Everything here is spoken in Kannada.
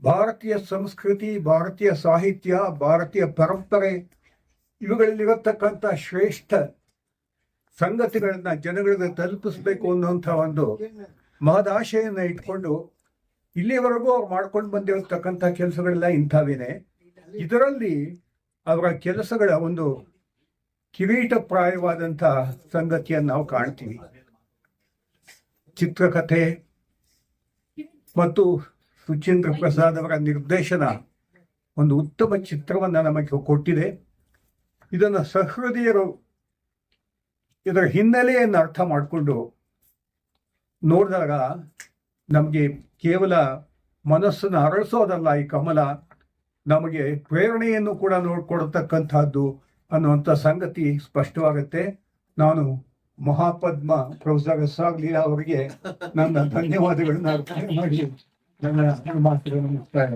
ಭಾರತೀಯ ಸಂಸ್ಕೃತಿ, ಭಾರತೀಯ ಸಾಹಿತ್ಯ, ಭಾರತೀಯ ಪರಂಪರೆ ಇವುಗಳಲ್ಲಿರತಕ್ಕಂಥ ಶ್ರೇಷ್ಠ ಸಂಗತಿಗಳನ್ನ ಜನಗಳಿಗೆ ತಲುಪಿಸ್ಬೇಕು ಅನ್ನುವಂಥ ಒಂದು ಮಹದಾಶೆಯನ್ನ ಇಟ್ಕೊಂಡು ಇಲ್ಲಿವರೆಗೂ ಅವ್ರು ಮಾಡ್ಕೊಂಡು ಬಂದಿರತಕ್ಕಂಥ ಕೆಲಸಗಳೆಲ್ಲ ಇಂಥವೇನೆ. ಇದರಲ್ಲಿ ಅವರ ಕೆಲಸಗಳ ಒಂದು ಕಿರೀಟಪ್ರಾಯವಾದಂಥ ಸಂಗತಿಯನ್ನು ನಾವು ಕಾಣ್ತೀವಿ. ಚಿತ್ರಕಥೆ ಮತ್ತು ಸುಚೇಂದ್ರ ಪ್ರಸಾದ್ ಅವರ ನಿರ್ದೇಶನ ಒಂದು ಉತ್ತಮ ಚಿತ್ರವನ್ನು ನಮಗೆ ಕೊಟ್ಟಿದೆ. ಇದನ್ನು ಸಹೃದಯರು ಇದರ ಹಿನ್ನೆಲೆಯನ್ನು ಅರ್ಥ ಮಾಡಿಕೊಂಡು ನೋಡಿದಾಗ ನಮಗೆ ಕೇವಲ ಮನಸ್ಸನ್ನು ಅರಳಿಸೋದಲ್ಲ ಈ ಕಮಲ, ನಮಗೆ ಪ್ರೇರಣೆಯನ್ನು ಕೂಡ ನೋಡ್ಕೊಡತಕ್ಕಂಥದ್ದು ಅನ್ನುವಂಥ ಸಂಗತಿ ಸ್ಪಷ್ಟವಾಗುತ್ತೆ. ನಾನು ಮಹಾಪದ್ಮ ಪ್ರೊಫೆಸರ್ ಎಸ್.ಆರ್. ಲೀಲಾ ಅವರಿಗೆ ನನ್ನ ಧನ್ಯವಾದಗಳನ್ನ ಅರ್ಪಣೆ ಮಾಡಿ ನನ್ನ ಮಾತುಗಳನ್ನು ಮುಕ್ತಾಯ